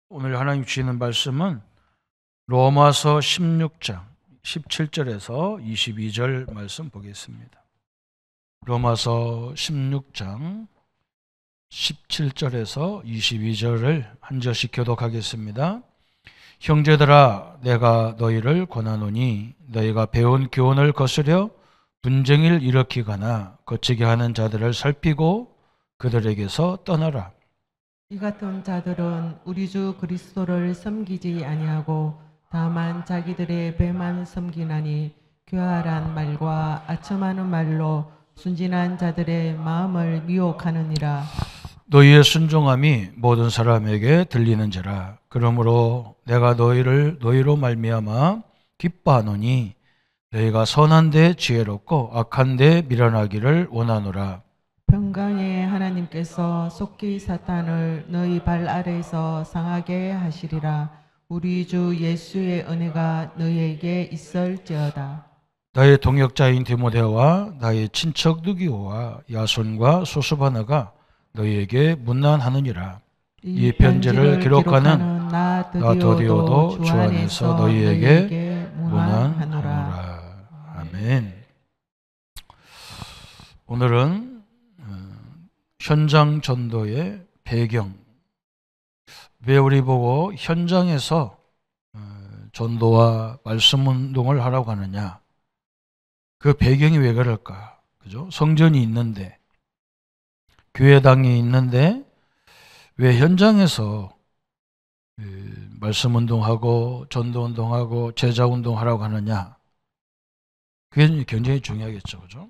오늘 하나님 주시는 말씀은 로마서 16장 17절에서 22절 말씀 보겠습니다. 로마서 16장 17절에서 22절을 한 절씩 교독하겠습니다. 형제들아, 내가 너희를 권하노니 너희가 배운 교훈을 거스려 분쟁을 일으키거나 거치게 하는 자들을 살피고 그들에게서 떠나라. 이 같은 자들은 우리 주 그리스도를 섬기지 아니하고 다만 자기들의 배만 섬기나니 교활한 말과 아첨하는 말로 순진한 자들의 마음을 미혹하느니라. 너희의 순종함이 모든 사람에게 들리는지라. 그러므로 내가 너희로 말미암아 기뻐하노니 너희가 선한 데 지혜롭고 악한 데 미련하기를 원하노라. 평강의 하나님께서 속히 사탄을 너희 발 아래에서 상하게 하시리라. 우리 주 예수의 은혜가 너희에게 있을지어다. 나의 동역자인 디모데와 나의 친척 누기오와 야손과 소스바나가 너희에게 문안하느니라. 이 편지를 기록하는 나 드디오도 주 안에서 너희에게 문안하노라. 아멘. 오늘은 현장 전도의 배경, 왜 우리 보고 현장에서 전도와 말씀 운동을 하라고 하느냐, 그 배경이 왜 그럴까? 그죠? 성전이 있는데, 교회당이 있는데 왜 현장에서 말씀 운동하고 전도 운동하고 제자 운동하라고 하느냐? 그게 굉장히 중요하겠죠, 그죠?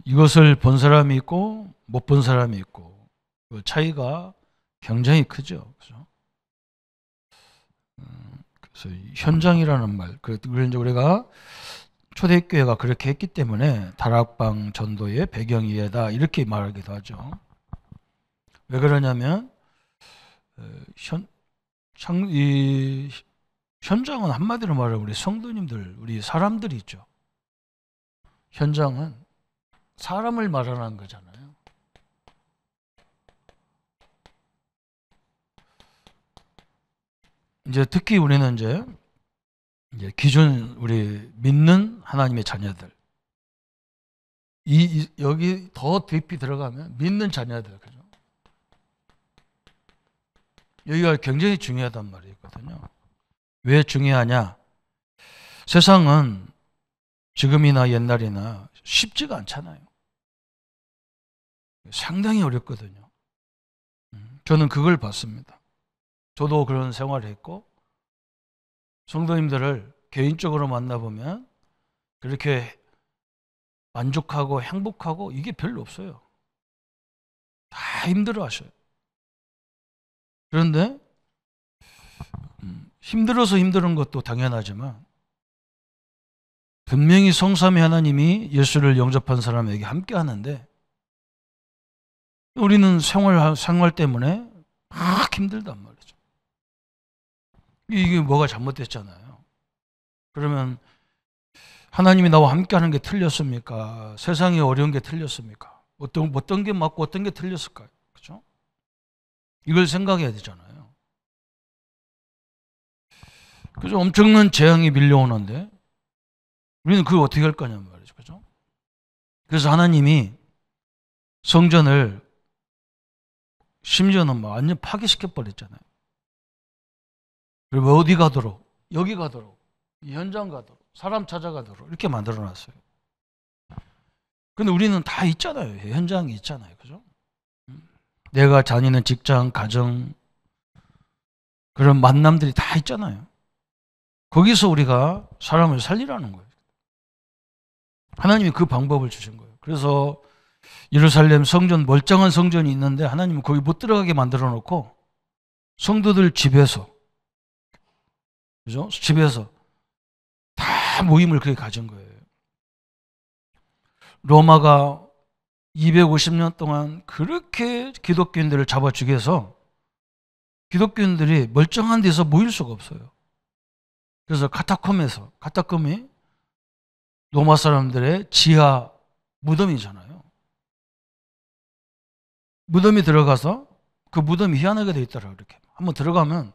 이것을 본 사람이 있고 못 본 사람이 있고 그 차이가 굉장히 크죠, 그죠? 그래서 현장이라는 말, 그래서 우리가 초대교회가 그렇게 했기 때문에 다락방 전도의 배경이다 이렇게 말하기도 하죠. 왜 그러냐면 현장은 한마디로 말하면 우리 성도님들, 우리 사람들이 있죠. 현장은 사람을 말하는 거잖아요. 이제 특히 우리는 이제 기존 우리 믿는 하나님의 자녀들, 여기 더 깊이 들어가면 믿는 자녀들, 그죠? 여기가 굉장히 중요하단 말이거든요. 왜 중요하냐? 세상은 지금이나 옛날이나 쉽지가 않잖아요. 상당히 어렵거든요. 저는 그걸 봤습니다. 저도 그런 생활을 했고, 성도님들을 개인적으로 만나보면 그렇게 만족하고 행복하고 이게 별로 없어요. 다 힘들어 하셔요. 그런데 힘들어서 힘든 것도 당연하지만 분명히 성삼위 하나님이 예수를 영접한 사람에게 함께 하는데 우리는 생활 때문에 막 힘들단 말이죠. 이게 뭐가 잘못됐잖아요. 그러면 하나님이 나와 함께 하는 게 틀렸습니까? 세상이 어려운 게 틀렸습니까? 어떤 게 맞고 어떤 게 틀렸을까요? 그죠? 이걸 생각해야 되잖아요. 그죠? 엄청난 재앙이 밀려오는데 우리는 그걸 어떻게 할 거냐는 말이죠. 그죠? 그래서 하나님이 성전을 심지어는 완전 파괴시켜 버렸잖아요. 그리고 어디 가도록, 여기 가도록, 이 현장 가도록, 사람 찾아가도록 이렇게 만들어 놨어요. 근데 우리는 다 있잖아요. 현장이 있잖아요. 그죠? 내가 다니는 직장, 가정, 그런 만남들이 다 있잖아요. 거기서 우리가 사람을 살리라는 거예요. 하나님이 그 방법을 주신 거예요. 그래서 예루살렘 성전, 멀쩡한 성전이 있는데 하나님은 거기 못 들어가게 만들어 놓고 성도들 집에서, 그죠? 집에서 다 모임을 그렇게 가진 거예요. 로마가 250년 동안 그렇게 기독교인들을 잡아주게 해서 기독교인들이 멀쩡한 데서 모일 수가 없어요. 그래서 카타콤이 로마 사람들의 지하 무덤이잖아요. 무덤이 들어가서 그 무덤이 희한하게 돼 있더라. 이렇게 한번 들어가면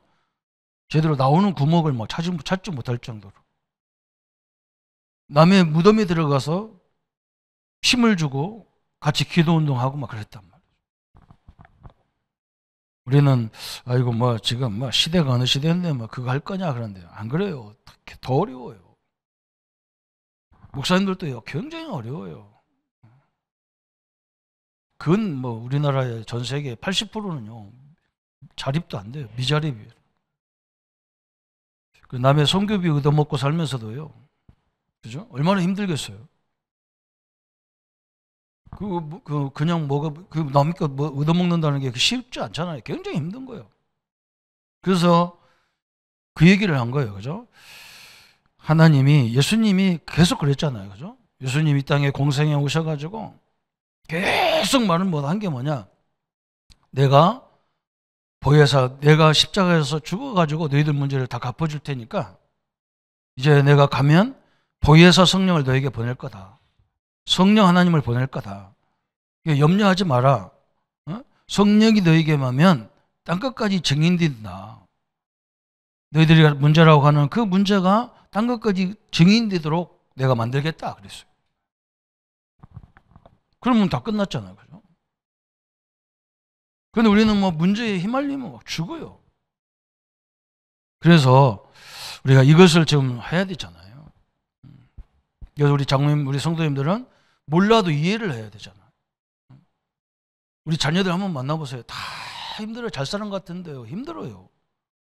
제대로 나오는 구멍을 막 찾지 못할 정도로. 남의 무덤에 들어가서 힘을 주고 같이 기도 운동하고 막 그랬단 말이에요. 우리는 아이고 뭐 지금 뭐 시대가 어느 시대인데 뭐 그거 할 거냐 그런데 안 그래요. 더 어려워요. 목사님들도요 굉장히 어려워요. 그건 뭐 우리나라의 전 세계 80%는요 자립도 안 돼요. 미자립이에요. 그 남의 성교비 얻어먹고 살면서도요, 그죠? 얼마나 힘들겠어요. 그냥 뭐가 남의 거 뭐 얻어먹는다는 게 쉽지 않잖아요. 굉장히 힘든 거예요. 그래서 그 얘기를 한 거예요, 그죠? 하나님이 예수님이 계속 그랬잖아요, 그죠? 예수님이 이 땅에 공생에 오셔가지고 계속 말은 못한 게 뭐냐? 내가 내가 십자가에서 죽어가지고 너희들 문제를 다 갚아줄 테니까 이제 내가 가면 보혜사 성령을 너에게 보낼 거다. 성령 하나님을 보낼 거다. 염려하지 마라. 성령이 너에게 임하면 땅끝까지 증인된다. 너희들이 문제라고 하는 그 문제가 땅끝까지 증인되도록 내가 만들겠다 그랬어요. 그러면 다 끝났잖아요. 그죠? 근데 우리는 뭐 문제에 휘말리면 막 죽어요. 그래서 우리가 이것을 좀 해야 되잖아요. 그래서 우리 장로님, 우리 성도님들은 몰라도 이해를 해야 되잖아요. 우리 자녀들 한번 만나보세요. 다 힘들어요. 잘 사는 것 같은데요. 힘들어요.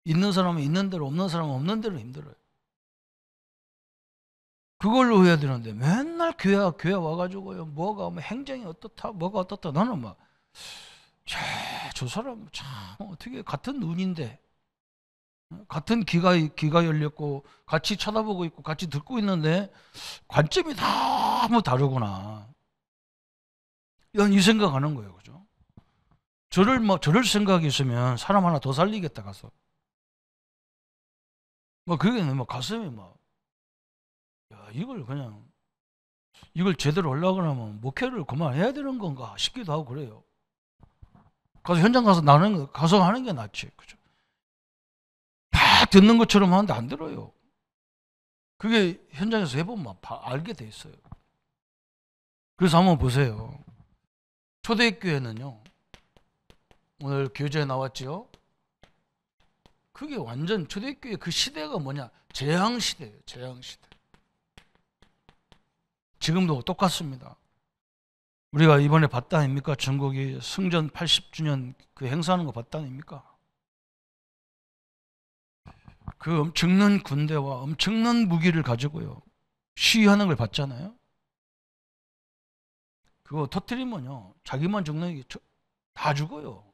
있는 사람은 있는 대로, 없는 사람은 없는 대로 힘들어요. 그걸로 해야 되는데 맨날 교회 와가지고요. 뭐가 뭐 행정이 어떻다, 뭐가 어떻다. 나는 막, 저 사람 참 어떻게 같은 눈인데, 같은 귀가 열렸고 같이 쳐다보고 있고 같이 듣고 있는데 관점이 너무 다르구나. 이 생각하는 거예요, 그죠? 저럴 생각이 있으면 사람 하나 더 살리겠다 가서. 뭐 그게 뭐 가슴이 막, 야 이걸 제대로 하려고 하면 목회를 그만해야 되는 건가 싶기도 하고 그래요. 가서 현장 가서 하는 게 낫지, 그죠? 막 듣는 것처럼 하는데 안 들어요. 그게 현장에서 해보면 알게 돼 있어요. 그래서 한번 보세요. 초대교회는요, 오늘 교재에 나왔지요? 그게 완전 초대교회 그 시대가 뭐냐? 재앙시대예요. 재앙시대. 지금도 똑같습니다. 우리가 이번에 봤다 아닙니까? 중국이 승전 80주년 그 행사하는 거 봤다 아닙니까? 그 엄청난 군대와 엄청난 무기를 가지고요 시위하는 걸 봤잖아요. 그거 터뜨리면요 자기만 죽는 게 다 죽어요.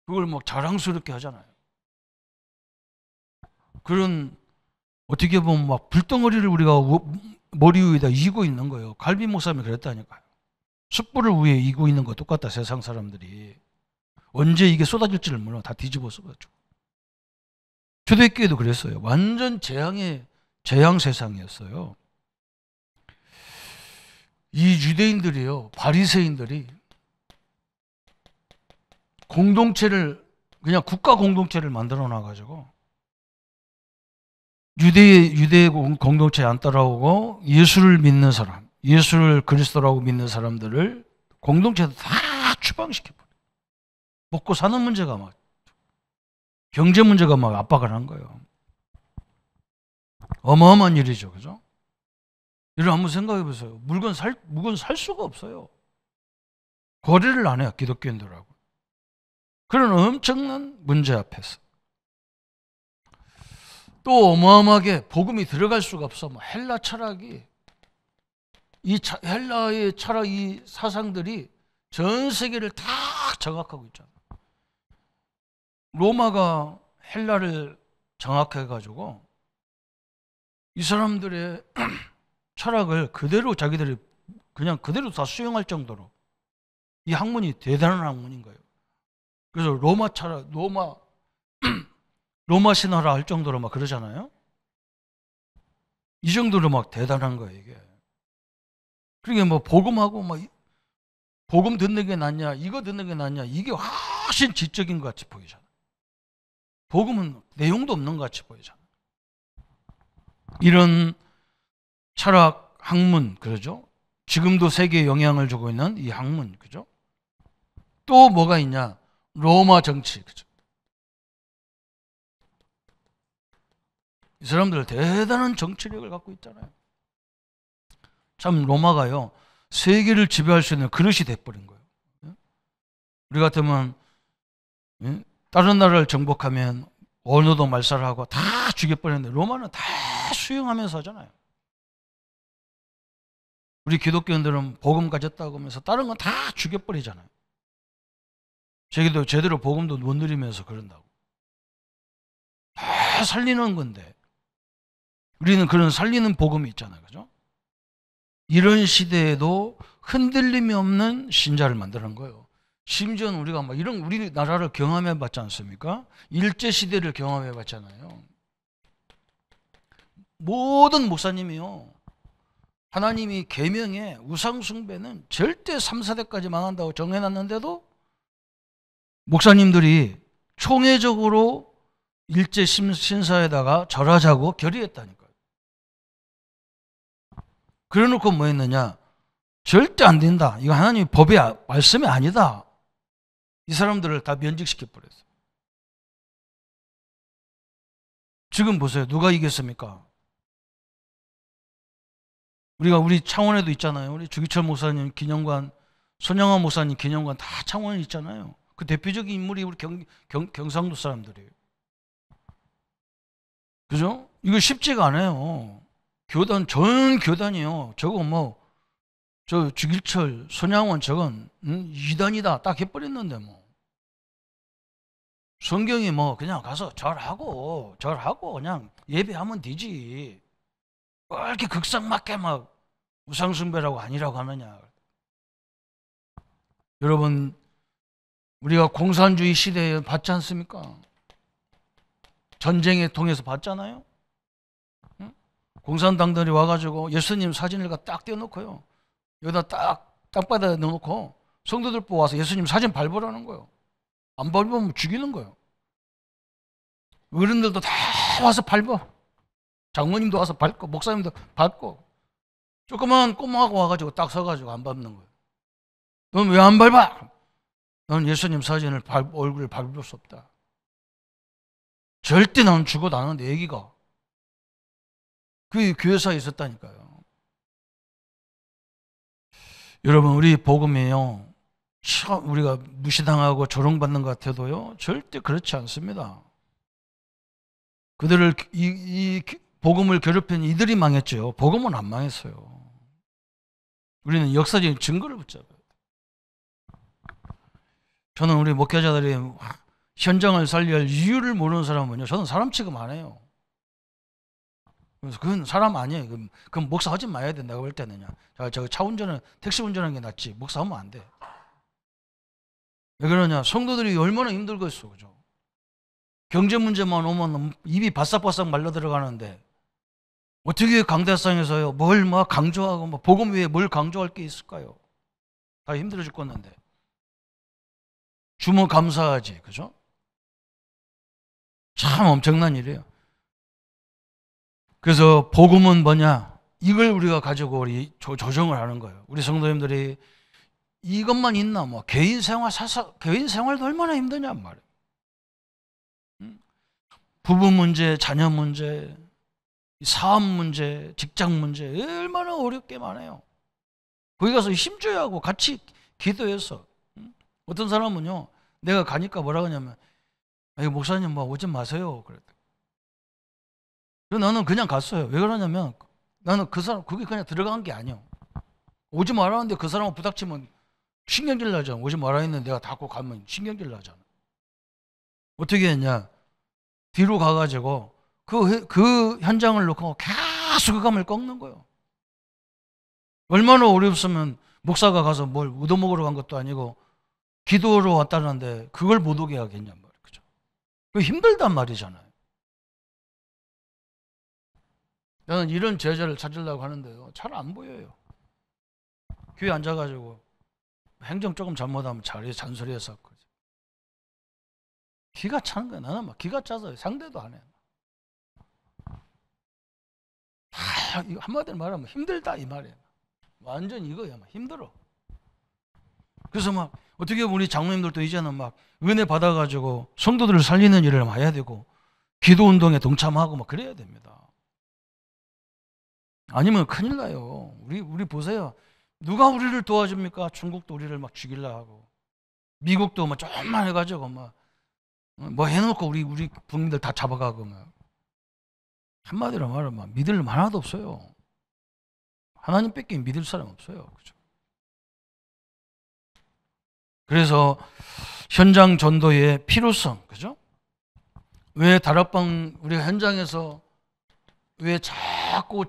그걸 막 자랑스럽게 하잖아요. 그런 어떻게 보면 막 불덩어리를 우리가 머리 위에다 이고 있는 거예요. 갈비 목사님이 그랬다니까요. 숯불을 위에 이고 있는 거 똑같다. 세상 사람들이 언제 이게 쏟아질지를 몰라. 다 뒤집어 써가지고. 초대교회도 그랬어요. 완전 재앙 세상이었어요. 이 유대인들이요, 바리새인들이 공동체를 그냥 국가 공동체를 만들어 놔가지고 유대 공동체에 안 따라오고 예수를 믿는 사람, 예수를 그리스도라고 믿는 사람들을 공동체에서 다 추방시켜버려요. 먹고 사는 문제가 막 경제 문제가 막 압박을 한 거예요. 어마어마한 일이죠, 그죠? 이를 한번 생각해 보세요. 물건 살 수가 없어요. 거래를 안 해요, 기독교인들하고. 그런 엄청난 문제 앞에서 또 어마어마하게 복음이 들어갈 수가 없어. 뭐 헬라 철학이 헬라의 철학 이 사상들이 전 세계를 다 장악하고 있잖아요. 로마가 헬라를 장악해가지고 이 사람들의 철학을 그대로 자기들이 그냥 그대로 다 수용할 정도로 이 학문이 대단한 학문인 거예요. 그래서 로마 철학, 로마 신화라 할 정도로 막 그러잖아요. 이 정도로 막 대단한 거예요, 이게. 그러니까 뭐 복음하고 막 복음 듣는 게 낫냐, 이거 듣는 게 낫냐, 이게 훨씬 지적인 것 같이 보이잖아. 복음은 내용도 없는 것 같이 보이잖아. 이런 철학 학문, 그러죠? 지금도 세계에 영향을 주고 있는 이 학문, 그죠? 또 뭐가 있냐? 로마 정치, 그죠? 이 사람들 대단한 정치력을 갖고 있잖아요. 참 로마가요, 세계를 지배할 수 있는 그릇이 돼버린 거예요. 우리 같으면 다른 나라를 정복하면 언어도 말살하고 다 죽여버렸는데 로마는 다 수용하면서 하잖아요. 우리 기독교인들은 복음 가졌다고 하면서 다른 건 다 죽여버리잖아요. 저기도 제대로 복음도 못 누리면서 그런다고. 다 살리는 건데 우리는 그런 살리는 복음이 있잖아요. 그죠? 이런 시대에도 흔들림이 없는 신자를 만드는 거예요. 심지어는 우리가 막 이런 우리나라를 경험해 봤지 않습니까? 일제시대를 경험해 봤잖아요. 모든 목사님이요, 하나님이 계명에 우상숭배는 절대 3, 4대까지 망한다고 정해놨는데도 목사님들이 총회적으로 일제 신사에다가 절하자고 결의했다니까요. 그래놓고 뭐 했느냐? 절대 안 된다. 이거 하나님의 법의 말씀이 아니다. 이 사람들을 다 면직시켜버렸어요. 지금 보세요. 누가 이겼습니까? 우리 창원에도 있잖아요. 우리 주기철 목사님 기념관, 손영환 목사님 기념관 다 창원에 있잖아요. 그 대표적인 인물이 우리 경상도 사람들이에요. 그죠? 이거 쉽지가 않아요. 교단, 전 교단이요. 저거 저 주기철, 손양원 저건 이단이다 딱 해버렸는데 뭐. 성경이 그냥 가서 절하고 그냥 예배하면 되지. 왜 이렇게 극성맞게 우상숭배라고 아니라고 하느냐. 여러분, 우리가 공산주의 시대에 봤지 않습니까? 전쟁에 통해서 봤잖아요. 응? 공산당들이 와가지고 예수님 사진을 딱 떼어놓고요, 여기다 딱 땅바닥에 넣어놓고 성도들 뽑아서 예수님 사진 밟으라는 거예요. 안 밟으면 죽이는 거예요. 어른들도 다 와서 밟아. 장모님도 와서 밟고 목사님도 밟고 조그만 꼬마하고 와가지고 딱 서가지고 안 밟는 거예요. 넌 왜 안 밟아? 넌 예수님 사진을 얼굴을 밟을 수 없다. 절대 나는 죽어도 안 하는데 애기가 그 교회사에 있었다니까요. 여러분, 우리 복음이요, 우리가 무시당하고 조롱받는 것 같아도요, 절대 그렇지 않습니다. 그들을 이 복음을 괴롭힌 이들이 망했죠. 복음은 안 망했어요. 우리는 역사적인 증거를 붙잡아요. 저는 우리 목회자들이 현장을 살려야 할 이유를 모르는 사람은요, 저는 사람 취급 안 해요. 그래서 그건 사람 아니에요. 그럼 목사 하지 마야 돼. 내가 볼 때는요. 저 차 운전은, 택시 운전하는 게 낫지. 목사 하면 안 돼. 왜 그러냐? 성도들이 얼마나 힘들겠어, 그죠? 경제 문제만 오면 입이 바싹바싹 말라 들어가는데 어떻게 강대상에서요 뭘 강조하고 복음 위에 뭘 강조할 게 있을까요? 다 힘들어 죽겠는데. 주모 감사하지, 그죠? 참 엄청난 일이에요. 그래서 복음은 뭐냐? 이걸 우리가 가지고 우리 조정을 하는 거예요. 우리 성도님들이 이것만 있나? 개인 생활도 얼마나 힘드냔 말이에요. 부부 문제, 자녀 문제, 사업 문제, 직장 문제 얼마나 어렵게 많아요. 거기 가서 힘줘야 하고 같이 기도해서. 어떤 사람은요, 내가 가니까 뭐라 그러냐면, 목사님 오지 마세요. 그랬대. 나는 그냥 갔어요. 왜 그러냐면 나는 그 사람 거기 그냥 들어간 게 아니에요. 오지 말라는데 그 사람을 부닥치면 신경질 나잖아. 오지 말라 했는데 내가 닫고 가면 신경질 나잖아. 어떻게 했냐? 뒤로 가가지고 그 현장을 놓고 계속 그 감을 꺾는 거예요. 얼마나 어렵으면 목사가 가서 뭘 얻어먹으러 간 것도 아니고 기도로 왔다는데 그걸 못 오게 하겠냔 말이에요. 그죠? 그 힘들단 말이잖아요. 저는 이런 제자를 찾으려고 하는데요, 잘 안 보여요. 교회 앉아가지고 행정 조금 잘못하면 잔소리해서 기가 차는 거야. 나는 막 기가 차서 상대도 안 해. 다 한마디로 말하면 힘들다 이 말이야. 완전 이거야. 막 힘들어. 그래서 막 어떻게 보면 우리 장로님들도 이제는 막 은혜 받아가지고 성도들을 살리는 일을 막 해야 되고 기도 운동에 동참하고 막 그래야 됩니다. 아니면 큰일 나요. 우리 보세요. 누가 우리를 도와줍니까? 중국도 우리를 막 죽이려 하고 미국도 막 좀만 해가지고 막 뭐 해놓고 우리 국민들 다 잡아가고 막 한마디로 말하면 믿을 놈 하나도 없어요. 하나님 뺏기 믿을 사람 없어요. 그죠? 그래서 현장 전도의 필요성, 그죠? 왜 다락방 우리가 현장에서 왜 자꾸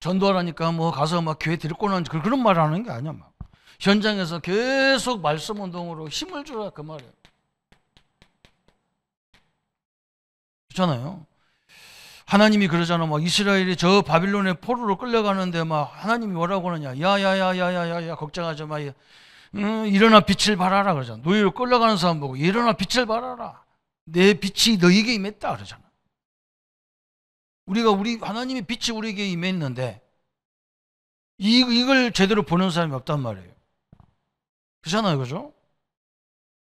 전도하라니까 뭐 가서 막 교회 데리고 나는지 그런 말 하는 게 아니야. 막. 현장에서 계속 말씀 운동으로 힘을 주라 그 말이에요. 그렇잖아요. 하나님이 그러잖아. 막 이스라엘이 저 바빌론의 포로로 끌려가는데 막 하나님이 뭐라고 하느냐. 야야야야야야 걱정하지 마. 일어나 빛을 발하라 그러잖아. 노예로 끌려가는 사람 보고 일어나 빛을 발하라. 내 빛이 너에게 임했다 그러잖아. 우리 하나님의 빛이 우리에게 임했는데 이걸 제대로 보는 사람이 없단 말이에요. 그렇잖아요, 그죠?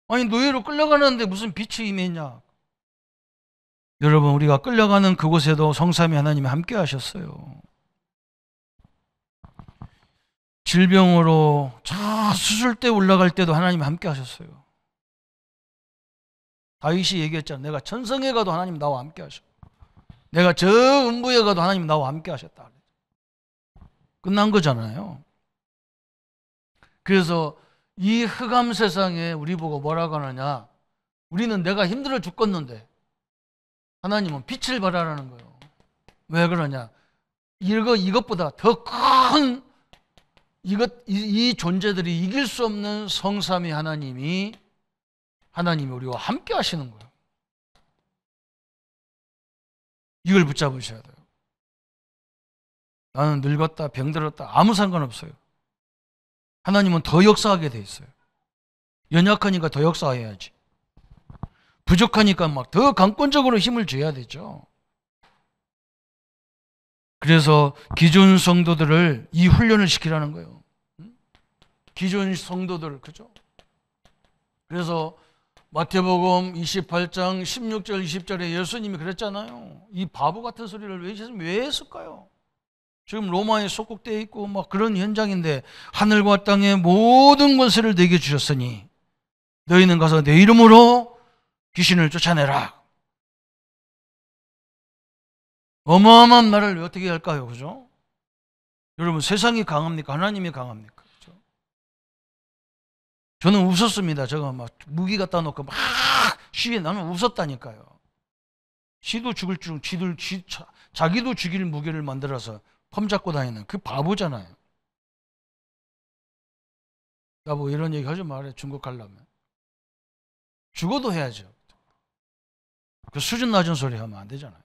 아니 노예로 끌려가는데 무슨 빛이 임했냐? 여러분 우리가 끌려가는 그곳에도 성삼위 하나님이 함께 하셨어요. 질병으로 수술대 올라갈 때도 하나님이 함께 하셨어요. 다윗이 얘기했잖아요. 내가 천성에 가도 하나님 나와 함께 하셨고 내가 저 음부에 가도 하나님 나와 함께 하셨다. 끝난 거잖아요. 그래서 이 흑암 세상에 우리 보고 뭐라고 하느냐. 우리는 내가 힘들어 죽겠는데 하나님은 빛을 발하라는 거예요. 왜 그러냐. 이것보다 더 큰 이 존재들이 이길 수 없는 성삼위 하나님이 우리와 함께 하시는 거예요. 이걸 붙잡으셔야 돼요. 나는 늙었다, 병들었다 아무 상관없어요. 하나님은 더 역사하게 돼 있어요. 연약하니까 더 역사해야지. 부족하니까 막 더 강권적으로 힘을 줘야 되죠. 그래서 기존 성도들을 이 훈련을 시키라는 거예요. 기존 성도들, 그죠? 그래서 마태복음 28장 16절 20절에 예수님이 그랬잖아요. 이 바보 같은 소리를 왜 했을까요? 지금 로마에 속국되어 있고 막 그런 현장인데 하늘과 땅의 모든 권세를 내게 주셨으니 너희는 가서 내 이름으로 귀신을 쫓아내라. 어마어마한 말을 어떻게 할까요? 그죠? 여러분 세상이 강합니까? 하나님이 강합니까? 그죠? 저는 웃었습니다. 제가 막 무기 갖다 놓고 막 시에 나는 웃었다니까요. 시도 죽을 줄 자기도 죽일 무기를 만들어서 펌 잡고 다니는 그 바보잖아요. 나보고 이런 얘기 하지 말아요. 중국 가려면. 죽어도 해야죠. 그 수준 낮은 소리 하면 안 되잖아요.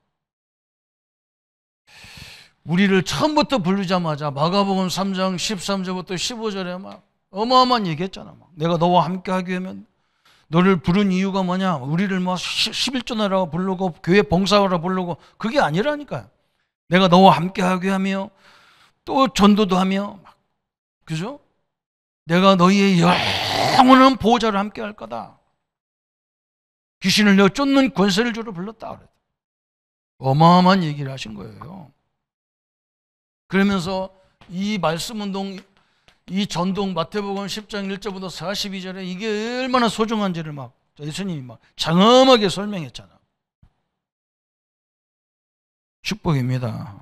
우리를 처음부터 부르자마자 마가복음 3장 13절부터 15절에 막 어마어마한 얘기했잖아. 막. 내가 너와 함께 하기 위하면 너를 부른 이유가 뭐냐? 우리를 막 11조나라고 부르고 교회 봉사하라 부르고 그게 아니라니까요. 내가 너와 함께 하게 하며 또 전도도 하며 그죠? 내가 너희의 영원한 보호자를 함께 할 거다. 귀신을 내어 쫓는 권세를 주러 불렀다. 어마어마한 얘기를 하신 거예요. 그러면서 이 말씀 운동, 이 전동 마태복음 10장 1절부터 42절에 이게 얼마나 소중한지를 막 예수님이 막 장엄하게 설명했잖아. 축복입니다.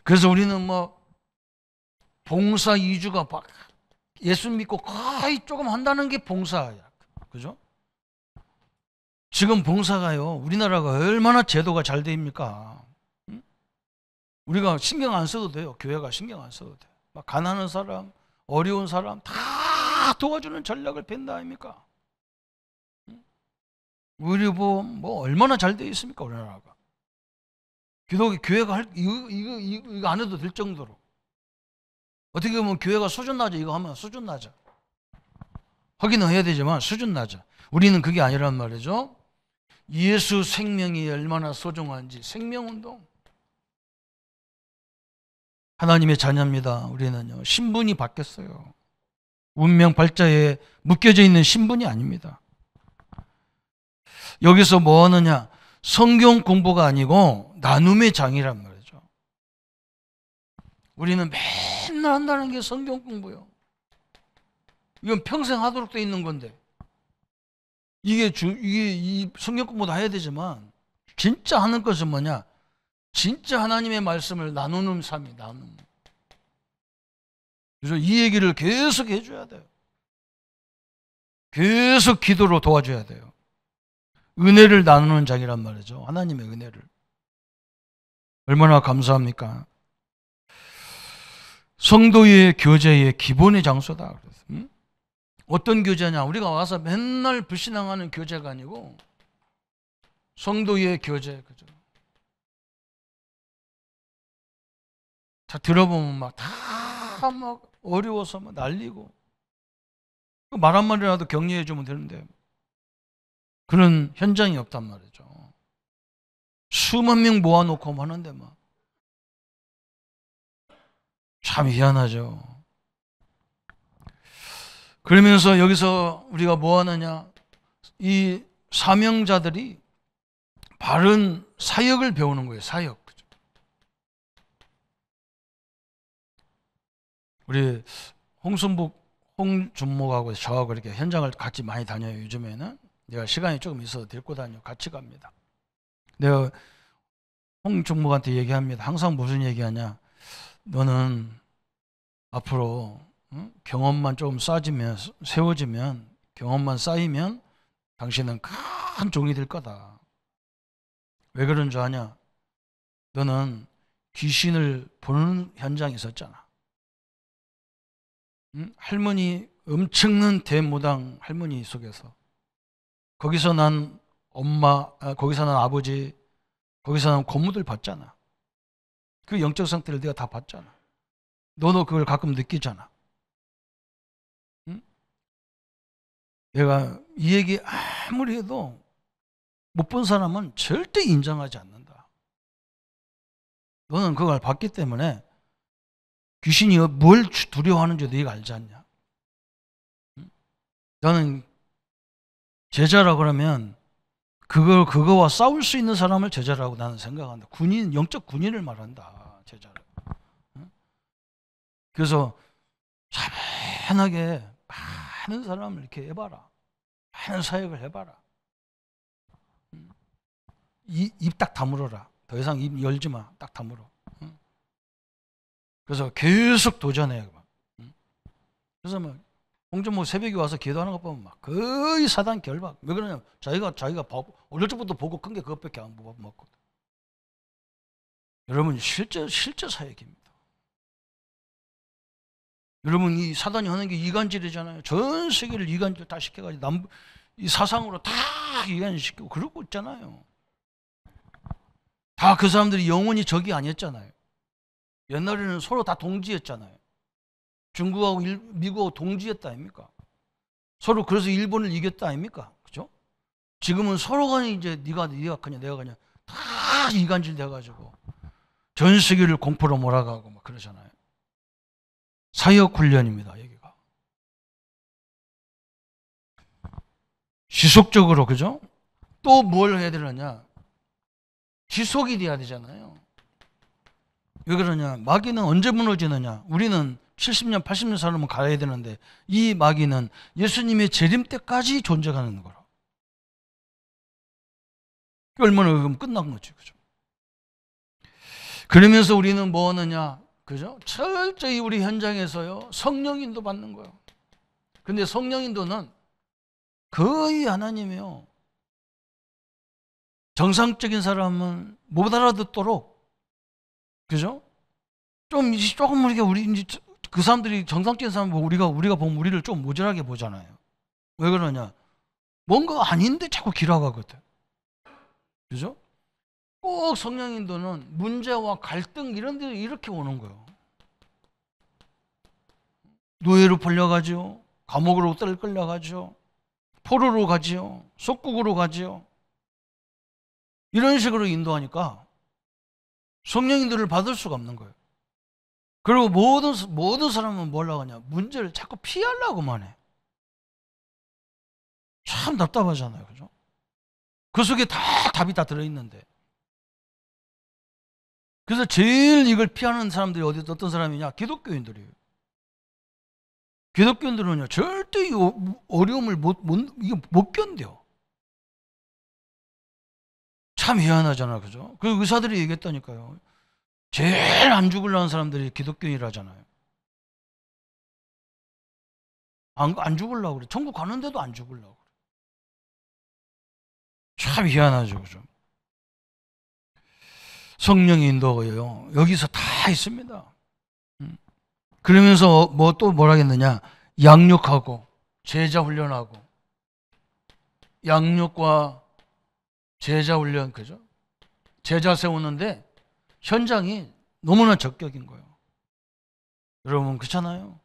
그래서 우리는 뭐 봉사 2주가 예수 믿고 거의 조금 한다는 게 봉사야. 그죠? 지금 봉사가요, 우리나라가 얼마나 제도가 잘 됩니까? 우리가 신경 안 써도 돼요. 교회가 신경 안 써도 돼요. 막 가난한 사람, 어려운 사람 다 도와주는 전략을 뺀다 아닙니까? 우리 뭐 얼마나 잘 되어 있습니까, 우리나라가? 교회가 이거 안 해도 될 정도로 어떻게 보면 교회가 수준 낮아 이거 하면 수준 낮아. 하기는 해야 되지만 수준 낮아. 우리는 그게 아니란 말이죠. 예수 생명이 얼마나 소중한지 생명운동. 하나님의 자녀입니다. 우리는요. 신분이 바뀌었어요. 운명 발자에 묶여져 있는 신분이 아닙니다. 여기서 뭐 하느냐? 성경 공부가 아니고 나눔의 장이란 말이죠. 우리는 맨날 한다는 게 성경 공부예요. 이건 평생 하도록 돼 있는 건데. 이게 이 성경 공부도 해야 되지만 진짜 하는 것은 뭐냐? 진짜 하나님의 말씀을 나누는 삶이 나눔. 그래서 이 얘기를 계속 해줘야 돼요. 계속 기도로 도와줘야 돼요. 은혜를 나누는 장이란 말이죠. 하나님의 은혜를. 얼마나 감사합니까? 성도의 교제의 기본의 장소다. 그래서, 어떤 교제냐? 우리가 와서 맨날 불신앙하는 교제가 아니고 성도의 교제. 그죠? 자, 들어보면 막 어려워서 막 난리고 말 한마디라도 격려해 주면 되는데 그런 현장이 없단 말이죠. 수만 명 모아놓고 하는데 막 참 희한하죠. 그러면서 여기서 우리가 뭐 하느냐? 이 사명자들이 바른 사역을 배우는 거예요. 사역. 우리 홍준목하고 저하고 이렇게 현장을 같이 많이 다녀요. 요즘에는 내가 시간이 조금 있어서 데리고 다녀 같이 갑니다. 내가 홍준목한테 얘기합니다. 항상 무슨 얘기하냐? 너는 앞으로 경험만 조금 세워지면 경험만 쌓이면 당신은 큰 종이 될 거다. 왜 그런 줄 아냐? 너는 귀신을 보는 현장에 있었잖아. 할머니 엄청난 대무당 할머니 속에서 거기서 난 엄마, 거기서 난 아버지, 거기서 난 고모들 봤잖아. 그 영적 상태를 네가 다 봤잖아. 너도 그걸 가끔 느끼잖아. 응? 내가 이 얘기 아무리 해도 못 본 사람은 절대 인정하지 않는다. 너는 그걸 봤기 때문에 귀신이 뭘 두려워하는지 네가 알지 않냐? 너는 제자라 그러면 그거와 싸울 수 있는 사람을 제자라고 나는 생각한다. 군인, 영적 군인을 말한다. 제자를. 그래서 차분하게 많은 사람을 이렇게 해봐라. 많은 사역을 해봐라. 입 딱 다물어라. 더 이상 입 열지 마. 딱 다물어. 그래서 계속 도전해. 그래서 뭐 홍준목 새벽에 와서 기도하는 거 보면 막 거의 사단 결박. 왜 그러냐면 자기가 어릴 적부터 보고 큰 게 그것밖에 안 먹거든. 여러분 실제 사역입니다. 여러분 이 사단이 하는 게 이간질이잖아요. 전 세계를 이간질 다 시켜가지고 이 사상으로 다 이간시키고 그러고 있잖아요. 다 그 사람들이 영원히 적이 아니었잖아요. 옛날에는 서로 다 동지였잖아요. 중국하고 미국하고 동지였다 아닙니까? 서로 그래서 일본을 이겼다 아닙니까? 그죠? 지금은 서로가 이제 네가 그냥 내가 그냥 다 이간질 돼가지고 전 세계를 공포로 몰아가고 막 그러잖아요. 사역 훈련입니다. 여기가 지속적으로 그죠? 또 뭘 해야 되느냐? 지속이 돼야 되잖아요. 왜 그러냐? 마귀는 언제 무너지느냐? 우리는 70년, 80년 살면 가야 되는데 이 마귀는 예수님의 재림 때까지 존재하는 거라. 얼마나 그럼 끝난 거지, 그죠? 그러면서 우리는 뭐 하느냐? 그죠? 철저히 우리 현장에서요 성령인도 받는 거예요. 근데 성령인도는 거의 하나님이요. 정상적인 사람은 못 알아듣도록 그죠? 조금 우리 그 사람들이 정상적인 사람 보고 우리가 보면 우리를 좀 모자라게 보잖아요. 왜 그러냐? 뭔가 아닌데 자꾸 길어가거든. 그죠? 꼭 성령인도는 문제와 갈등 이런 데 이렇게 오는 거예요. 노예로 풀려가죠. 감옥으로 끌려가죠. 포로로 가지요. 속국으로 가지요. 이런 식으로 인도하니까 성령인들을 받을 수가 없는 거예요. 그리고 모든 사람은 뭐라고 하냐? 문제를 자꾸 피하려고만 해. 참 답답하잖아요. 그죠? 그 속에 다 답이 다 들어있는데. 그래서 제일 이걸 피하는 사람들이 어떤 사람이냐? 기독교인들이에요. 기독교인들은요, 절대 이 어려움을 못 견뎌. 참 희한하잖아. 그죠? 그 의사들이 얘기했다니까요. 제일 안 죽으려는 사람들이 기독교인이라잖아요. 안 죽으려고 그래. 천국 가는데도 안 죽으려고 그래. 참 희한하죠. 그죠? 성령의 인도가요. 여기서 다 있습니다. 그러면서 또 뭐라 했느냐? 양육하고 제자 훈련하고 양육과 제자 훈련, 그죠? 제자 세우는데 현장이 너무나 적격인 거예요. 여러분 그렇잖아요.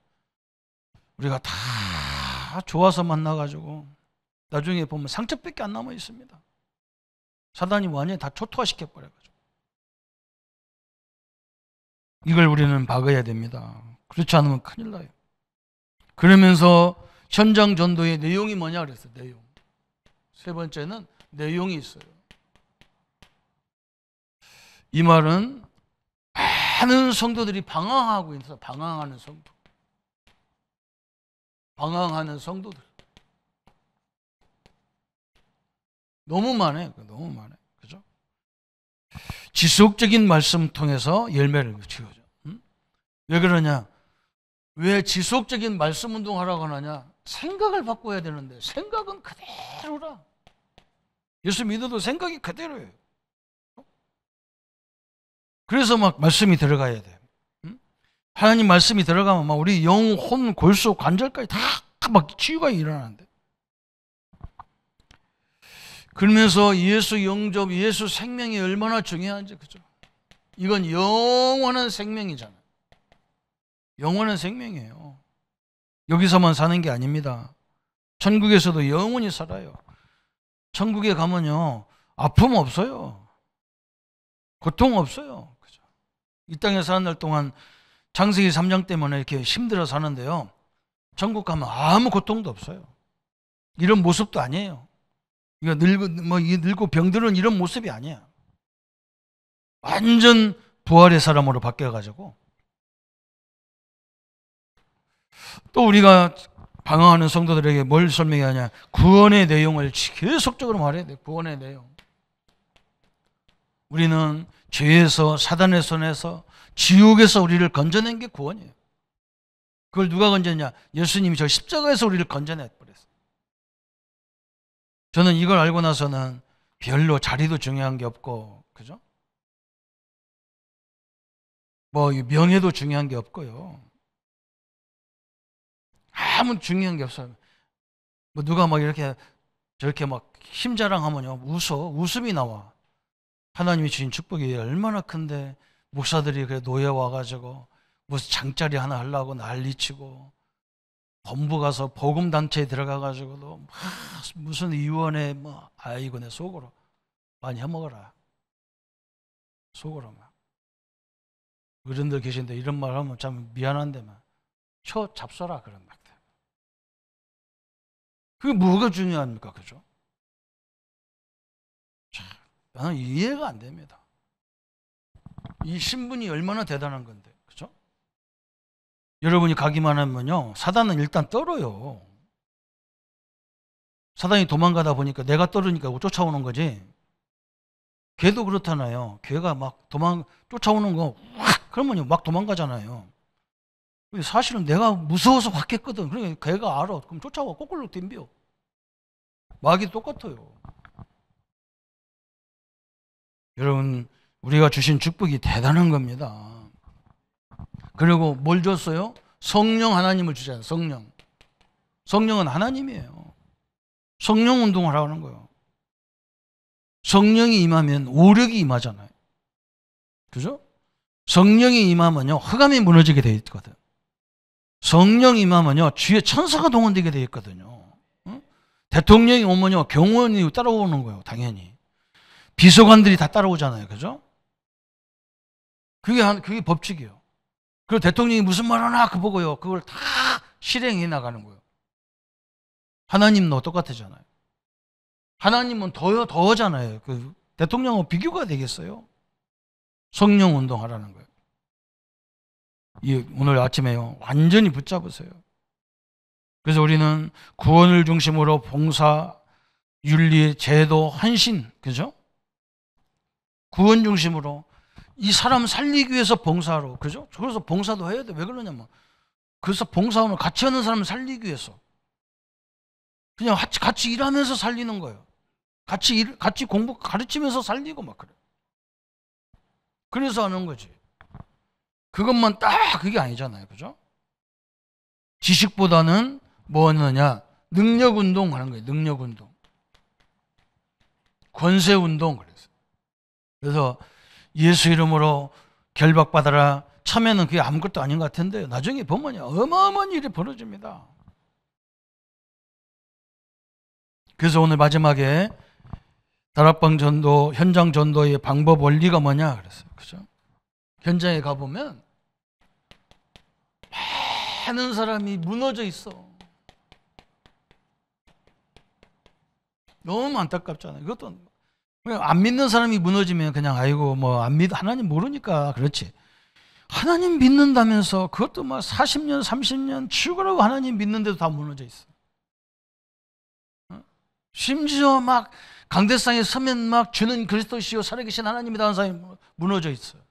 우리가 다 좋아서 만나가지고 나중에 보면 상처밖에 안 남아 있습니다. 사단이 완전히 다 초토화시켜 버려가지고. 이걸 우리는 박아야 됩니다. 그렇지 않으면 큰일 나요. 그러면서 현장 전도의 내용이 뭐냐 그랬어요. 내용. 세 번째는 내용이 있어요. 이 말은 많은 성도들이 방황하고 있어서 방황하는 성도. 방황하는 성도들. 너무 많아요. 너무 많아요. 그죠? 지속적인 말씀 통해서 열매를 키우죠. 왜 그러냐? 왜 지속적인 말씀 운동하라고 하느냐? 생각을 바꿔야 되는데 생각은 그대로라. 예수 믿어도 생각이 그대로예요. 그래서 막 말씀이 들어가야 돼요. 하나님 말씀이 들어가면 막 우리 영, 혼, 골수, 관절까지 다 막 치유가 일어나는데. 그러면서 예수 영접, 예수 생명이 얼마나 중요한지, 그죠? 이건 영원한 생명이잖아요. 영원한 생명이에요. 여기서만 사는 게 아닙니다. 천국에서도 영원히 살아요. 천국에 가면요, 아픔 없어요. 고통 없어요. 그죠? 이 땅에 사는 날 동안 창세기 3장 때문에 이렇게 힘들어 사는데요. 천국 가면 아무 고통도 없어요. 이런 모습도 아니에요. 이거 늙고 병들은 이런 모습이 아니야. 완전 부활의 사람으로 바뀌어가지고. 또 우리가 방황하는 성도들에게 뭘 설명하냐? 구원의 내용을 계속적으로 말해야 돼. 구원의 내용. 우리는 죄에서, 사단의 손에서, 지옥에서 우리를 건져낸 게 구원이에요. 그걸 누가 건졌냐? 예수님이 저 십자가에서 우리를 건져내버렸어요. 저는 이걸 알고 나서는 별로 자리도 중요한 게 없고, 그죠? 뭐 명예도 중요한 게 없고요. 아무 중요한 게 없어요. 뭐 누가 막 이렇게 저렇게 막 힘자랑하면요, 웃음이 나와. 하나님이 주신 축복이 얼마나 큰데 목사들이 그래 노예 와가지고 무슨 장자리 하나 하려고 난리치고, 본부 가서 복음단체에 들어가가지고도 무슨 위원회 아이고 내 속으로 많이 해먹어라. 속으로 막. 어른들 계신데 이런 말 하면 참 미안한데 막 혀 잡숴라 그런 말. 그게 뭐가 중요합니까? 그죠? 참, 나는 이해가 안 됩니다. 이 신분이 얼마나 대단한 건데, 그죠? 여러분이 가기만 하면요, 사단은 일단 떨어요. 사단이 도망가다 보니까 내가 떨으니까 쫓아오는 거지. 걔도 그렇잖아요. 걔가 막 쫓아오는 거 확 그러면요 막 도망가잖아요. 사실은 내가 무서워서 확 했거든. 그러니까 걔가 알아. 그럼 쫓아와. 거꾸로 덤벼. 마귀 똑같아요. 여러분, 우리가 주신 축복이 대단한 겁니다. 그리고 뭘 줬어요? 성령 하나님을 주잖아요. 성령. 성령은 하나님이에요. 성령 운동을 하는 거예요. 성령이 임하면 오력이 임하잖아요. 그죠? 성령이 임하면요, 흑암이 무너지게 돼 있거든. 성령이 임하면요, 주위에 천사가 동원되게 되어 있거든요. 응? 대통령이 오면요, 경호원이 따라오는 거예요, 당연히. 비서관들이 다 따라오잖아요, 그죠? 그게 법칙이에요. 그리고 대통령이 무슨 말 하나 그 보고요, 그걸 다 실행해 나가는 거예요. 하나님도 똑같으잖아요. 하나님은 더하잖아요. 그 대통령은 비교가 되겠어요? 성령 운동하라는 거예요. 오늘 아침에요, 완전히 붙잡으세요. 그래서 우리는 구원을 중심으로 봉사, 윤리, 제도, 헌신, 그죠? 구원 중심으로 이 사람 살리기 위해서 봉사로, 그죠? 그래서 봉사도 해야 돼. 왜 그러냐면, 그래서 봉사하면 같이 하는 사람을 살리기 위해서. 그냥 같이 일하면서 살리는 거예요. 같이 공부 가르치면서 살리고 막 그래. 그래서 하는 거지. 그것만 딱 그게 아니잖아요. 그죠? 지식보다는 뭐 하느냐? 능력 운동 하는 거예요. 능력 운동. 권세 운동 그래서. 그래서 예수 이름으로 결박받아라 참여는 그게 아무것도 아닌 것 같은데 나중에 보면요, 어마어마한 일이 벌어집니다. 그래서 오늘 마지막에 다락방 전도, 현장 전도의 방법 원리가 뭐냐 그랬어요. 그죠? 현장에 가보면 많은 사람이 무너져 있어. 너무 안타깝잖아요. 이것도 안 믿는 사람이 무너지면 그냥 아이고 뭐 안 믿 하나님 모르니까 그렇지. 하나님 믿는다면서 그것도 막 40년, 30년 죽으라고 하나님 믿는데도 다 무너져 있어. 심지어 막 강대상에 서면 막 주는 그리스도시요 살아계신 하나님이라는 사람이 무너져 있어요.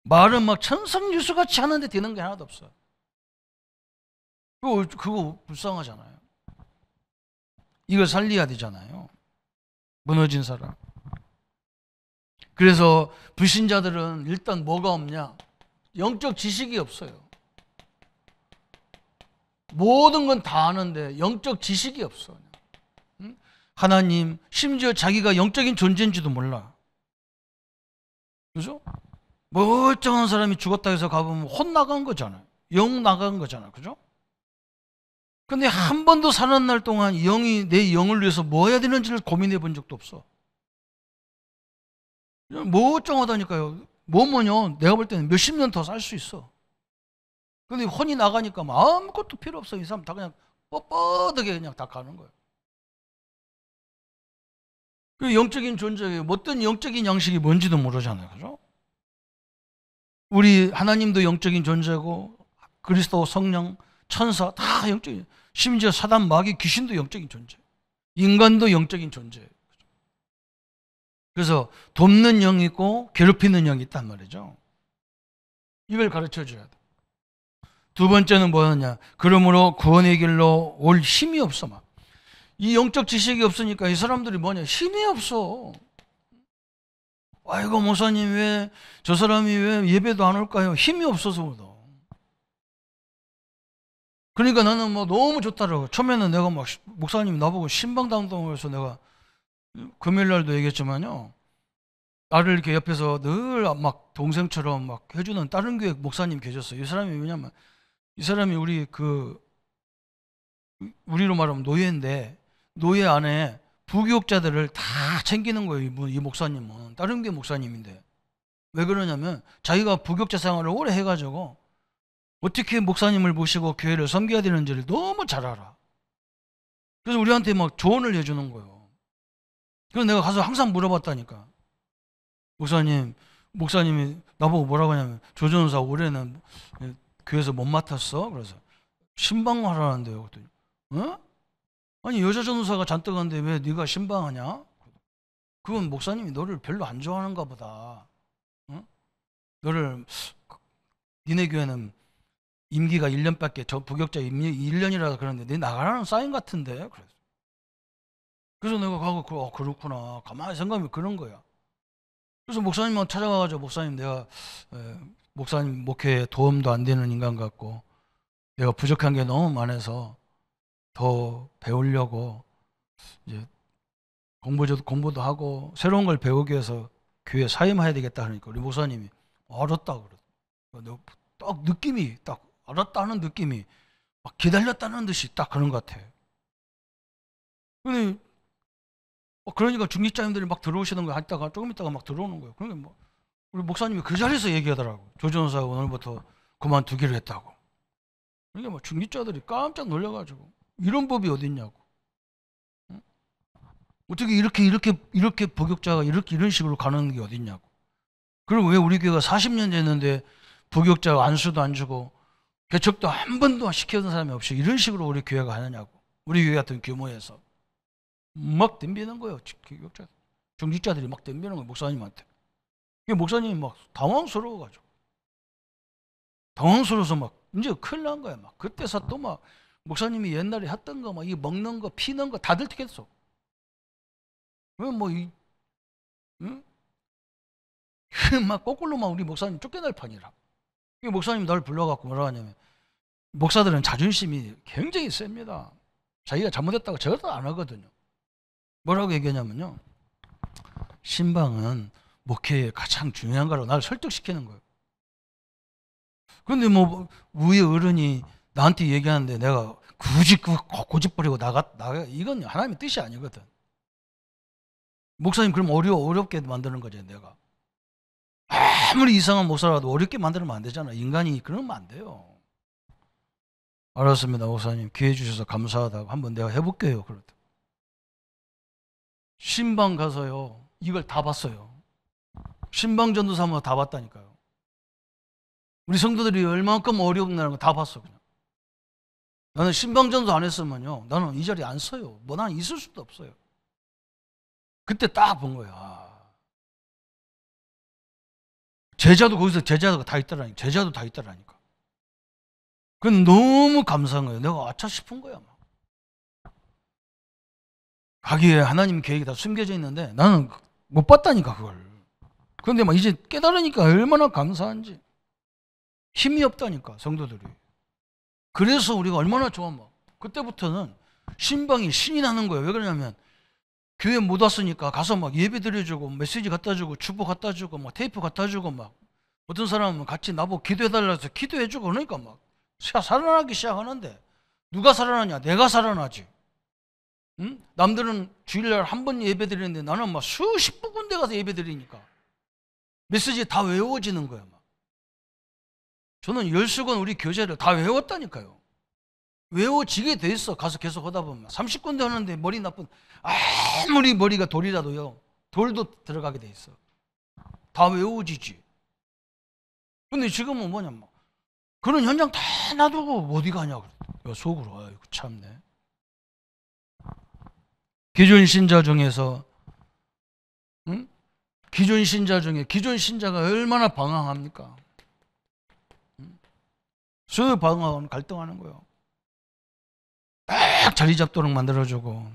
말은 막 천상유수같이 하는데 되는 게 하나도 없어요. 그거 불쌍하잖아요. 이걸 살려야 되잖아요. 무너진 사람. 그래서 불신자들은 일단 뭐가 없냐? 영적 지식이 없어요. 모든 건 다 아는데 영적 지식이 없어. 하나님, 심지어 자기가 영적인 존재인지도 몰라. 그죠? 멀쩡한 사람이 죽었다 해서 가보면 혼 나간 거잖아요. 영 나간 거잖아요. 그죠? 근데 한 번도 사는 날 동안 영이 내 영을 위해서 뭐 해야 되는지를 고민해 본 적도 없어. 멀쩡하다니까요. 뭐뭐요. 내가 볼 때는 몇십 년 더 살 수 있어. 근데 혼이 나가니까 아무것도 필요 없어. 이 사람 다 그냥 뻣뻣하게 그냥 다 가는 거예요. 그 영적인 존재에 어떤 영적인 양식이 뭔지도 모르잖아요. 그죠? 우리 하나님도 영적인 존재고 그리스도, 성령, 천사 다 영적인, 심지어 사단, 마귀, 귀신도 영적인 존재. 인간도 영적인 존재. 그래서 돕는 영이 있고 괴롭히는 영이 있단 말이죠. 이걸 가르쳐 줘야 돼. 두 번째는 뭐였냐? 그러므로 구원의 길로 올 힘이 없어 막. 이 영적 지식이 없으니까 이 사람들이 뭐냐? 힘이 없어. 아이고 목사님 왜 저 사람이 왜 예배도 안 올까요? 힘이 없어서. 그러니까 나는 뭐 너무 좋다라고. 처음에는 내가 막 목사님이 나보고 신방당동을 해서 내가 금요일 날도 얘기했지만요. 나를 이렇게 옆에서 늘 막 동생처럼 막 해주는 다른 교회 목사님 계셨어요. 이 사람이 왜냐면 이 사람이 우리로 말하면 노예인데 노예 안에 부교육자들을 다 챙기는 거예요. 이 목사님은 다른 교회 목사님인데 왜 그러냐면 자기가 부교육자 생활을 오래 해가지고 어떻게 목사님을 모시고 교회를 섬겨야 되는지를 너무 잘 알아. 그래서 우리한테 막 조언을 해주는 거예요. 그래서 내가 가서 항상 물어봤다니까. 목사님이 나보고 뭐라고 하냐면 조전사 올해는 교회에서 못 맡았어? 그래서 신방하라는데요. 그랬더니 어? 아니 여자 전도사가 잔뜩 한데 왜 네가 신방하냐? 그건 목사님이 너를 별로 안 좋아하는가 보다. 어? 니네 교회는 임기가 1년밖에 저 부격자 임기 1년이라서 그러는데 네 나가라는 사인 같은데. 그래서 내가 가고 그렇구나. 가만히 생각하면 그런 거야. 그래서 목사님만 찾아가가지고 목사님 내가 목사님 목회에 도움도 안 되는 인간 같고 내가 부족한 게 너무 많아서 더 배우려고 이제 공부도 하고 새로운 걸 배우기 위해서 교회에 사임해야 되겠다 하니까 우리 목사님이 알았다 그러더라고요. 딱 느낌이 딱 알았다는 느낌이 막 기다렸다는 듯이 딱 그런 것 같아. 근데 그러니까 중직자님들이 막 들어오시는 거야. 하다가 조금 있다가 막 들어오는 거예요. 그러니까 뭐 우리 목사님이 그 자리에서 얘기하더라고. 조전사가 오늘부터 그만두기로 했다고. 그러니까 뭐 중직자들이 깜짝 놀라가지고 이런 법이 어딨냐고. 응? 어떻게 이렇게 복역자가 이런 식으로 가는 게 어딨냐고. 그리고 왜 우리 교회가 40년 됐는데 복역자 안수도 안 주고 개척도 한 번도 시켜준 사람이 없이 이런 식으로 우리 교회가 하느냐고. 우리 교회 같은 규모에서 막 덤비는 거예요. 교역자 중직자들이 막 덤비는 거예요. 목사님한테. 목사님이 막 당황스러워가지고 당황스러워서 막 이제 큰일 난 거야. 막 그때서 또 막 목사님이 옛날에 했던 거 막 이 먹는 거 피는 거 다 들키겠어. 왜 뭐 이 응? 막 거꾸로 막 우리 목사님 쫓겨날 판이라. 목사님 날 불러갖고 뭐라 하냐면 목사들은 자존심이 굉장히 셉니다. 자기가 잘못했다고 저것도 안 하거든요. 뭐라고 얘기하냐면요. 신방은 목회에 가장 중요한 거라고 나를 설득시키는 거예요. 그런데 뭐 위에 어른이 나한테 얘기하는데 내가 굳이 그 고집부리고 나가 이건 하나님의 뜻이 아니거든. 목사님 그럼 어렵게 만드는 거죠. 내가 아무리 이상한 목사라도 어렵게 만들면 안 되잖아. 인간이 그러면 안 돼요. 알았습니다, 목사님. 기회 주셔서 감사하다고 한번 내가 해볼게요. 그러더니 신방 가서요 이걸 다 봤어요. 신방 전도사만 다 봤다니까요. 우리 성도들이 얼마만큼 어렵나는 거 다 봤어. 그냥 나는 신방 전도 안 했으면요 나는 이 자리에 안 서요. 뭐 나는 있을 수도 없어요. 그때 딱 본 거야. 제자도 다 있더라니까. 제자도 다 있더라니까. 그건 너무 감사한 거예요. 내가 아차 싶은 거야. 막. 가기에 하나님 계획이 다 숨겨져 있는데 나는 못 봤다니까 그걸. 그런데 막 이제 깨달으니까 얼마나 감사한지. 힘이 없다니까 성도들이. 그래서 우리가 얼마나 좋아. 막 그때부터는 신방이 신이 나는 거예요. 왜 그러냐면 교회 못 왔으니까 가서 막 예배 드려주고 메시지 갖다 주고 주보 갖다 주고 막 테이프 갖다 주고 막 어떤 사람은 같이 나보고 기도해달라 해서 기도해주고 그러니까 막 살아나기 시작하는데 누가 살아나냐? 내가 살아나지. 응? 남들은 주일날 한 번 예배 드리는데 나는 막 수십 군데 가서 예배 드리니까 메시지 다 외워지는 거야. 막. 저는 10수건 우리 교재를 다 외웠다니까요. 외워지게 돼 있어. 가서 계속 하다 보면 30군데 하는데 머리 나쁜 아무리 머리가 돌이라도요 돌도 들어가게 돼 있어. 다 외워지지. 근데 지금은 뭐냐면 그런 현장 다 놔두고 어디 가냐 그래. 속으로 아이고 참네. 기존 신자 중에서 응? 기존 신자 중에 기존 신자가 얼마나 방황합니까? 수 방황하고 갈등하는 거예요. 딱 자리 잡도록 만들어주고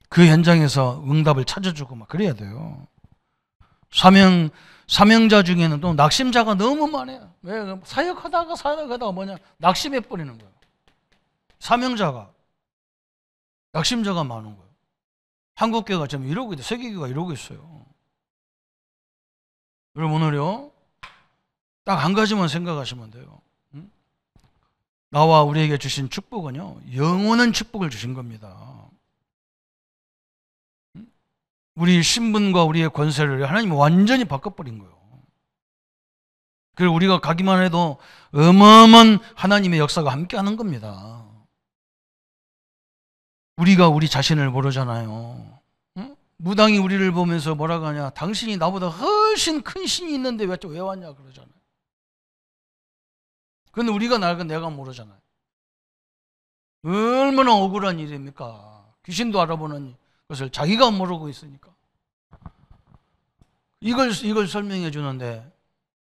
그 현장에서 응답을 찾아주고 막 그래야 돼요. 사명자 중에는 또 낙심자가 너무 많아요. 왜? 사역하다가 뭐냐? 낙심해버리는 거예요. 사명자가 낙심자가 많은 거예요. 한국교회가 지금 이러고 있어요. 세계교회가 이러고 있어요. 여러분 오늘요 딱 한 가지만 생각하시면 돼요. 나와 우리에게 주신 축복은요 영원한 축복을 주신 겁니다. 우리 신분과 우리의 권세를 하나님이 완전히 바꿔버린 거예요. 그리고 우리가 가기만 해도 어마어마한 하나님의 역사가 함께하는 겁니다. 우리가 우리 자신을 모르잖아요. 응? 무당이 우리를 보면서 뭐라고 하냐? 당신이 나보다 훨씬 큰 신이 있는데 왜 왔냐 그러잖아요. 근데 우리가 내가 모르잖아요. 얼마나 억울한 일입니까? 귀신도 알아보는 것을 자기가 모르고 있으니까. 이걸 설명해 주는데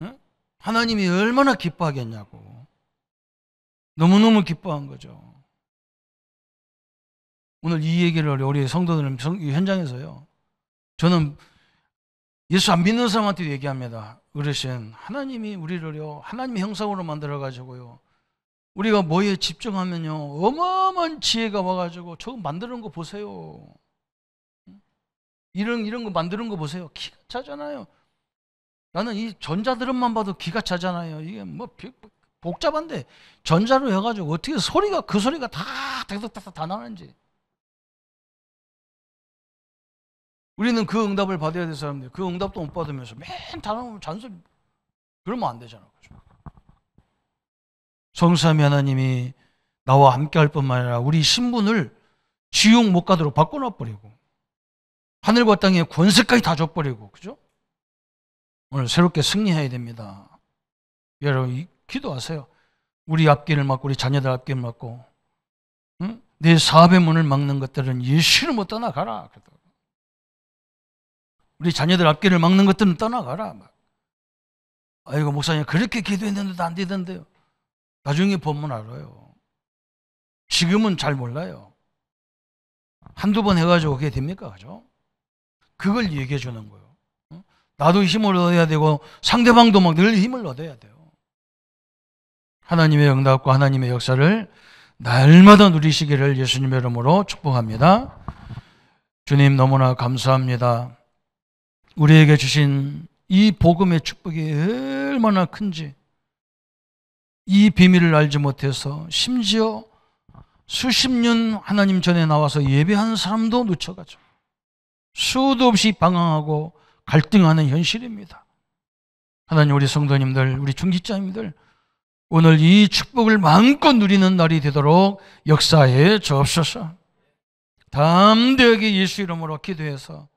응? 하나님이 얼마나 기뻐하겠냐고. 너무너무 기뻐한 거죠. 오늘 이 얘기를 우리 성도들 현장에서요. 저는 예수 안 믿는 사람한테 얘기합니다. 어르신, 하나님이 우리를요, 하나님의 형상으로 만들어가지고요, 우리가 뭐에 집중하면요, 어마어마한 지혜가 와가지고 저거 만드는 거 보세요. 이런 거 만드는 거 보세요. 기가 차잖아요. 나는 이 전자드럼만 봐도 기가 차잖아요. 이게 뭐 복잡한데 전자로 해가지고 어떻게 소리가 그 소리가 다 대덕대덕 다 나는지. 우리는 그 응답을 받아야 될 사람들, 그 응답도 못 받으면서 맨 단어로 잔소리. 그러면 안 되잖아. 그죠? 성삼위 하나님이 나와 함께 할 뿐만 아니라 우리 신분을 지옥 못 가도록 바꿔놔버리고 하늘과 땅의 권세까지 다 줘버리고, 그죠? 오늘 새롭게 승리해야 됩니다. 여러분 기도하세요. 우리 앞길을 막고 우리 자녀들 앞길을 막고, 응? 내 사업의 문을 막는 것들은 예수를 못 떠나가라. 우리 자녀들 앞길을 막는 것들은 떠나가라. 아이고 목사님 그렇게 기도했는데도 안 되던데요. 나중에 보면 알아요. 지금은 잘 몰라요. 한두 번 해가지고 그게 됩니까? 그죠? 그걸 얘기해 주는 거예요. 나도 힘을 얻어야 되고 상대방도 막 늘 힘을 얻어야 돼요. 하나님의 응답과 하나님의 역사를 날마다 누리시기를 예수님의 이름으로 축복합니다. 주님 너무나 감사합니다. 우리에게 주신 이 복음의 축복이 얼마나 큰지 이 비밀을 알지 못해서 심지어 수십 년 하나님 전에 나와서 예배하는 사람도 놓쳐가죠. 수도 없이 방황하고 갈등하는 현실입니다. 하나님 우리 성도님들, 우리 중직자님들 오늘 이 축복을 마음껏 누리는 날이 되도록 역사해 주옵소서. 담대하게 예수 이름으로 기도해서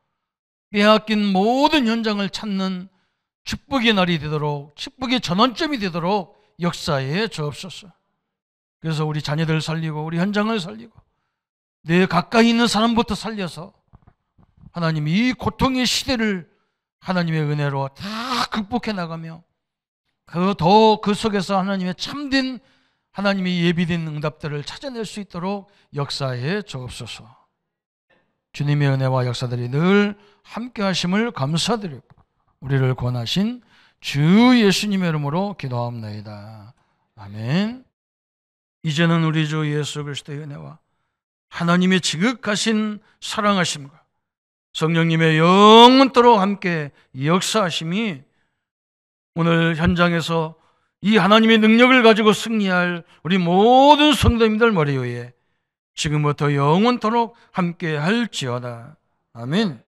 빼앗긴 모든 현장을 찾는 축복의 날이 되도록, 축복의 전환점이 되도록 역사해 주옵소서. 그래서 우리 자녀들 살리고 우리 현장을 살리고 내 가까이 있는 사람부터 살려서 하나님 이 고통의 시대를 하나님의 은혜로 다 극복해 나가며 그 속에서 하나님의 참된 하나님의 예비된 응답들을 찾아낼 수 있도록 역사해 주옵소서. 주님의 은혜와 역사들이 늘 함께 하심을 감사드리고 우리를 권하신 주 예수님의 이름으로 기도하옵나이다. 아멘. 이제는 우리 주 예수 그리스도의 은혜와 하나님의 지극하신 사랑하심과 성령님의 영원토록 함께 역사하심이 오늘 현장에서 이 하나님의 능력을 가지고 승리할 우리 모든 성도님들 머리 위에 지금부터 영원토록 함께 할지어다. 아멘.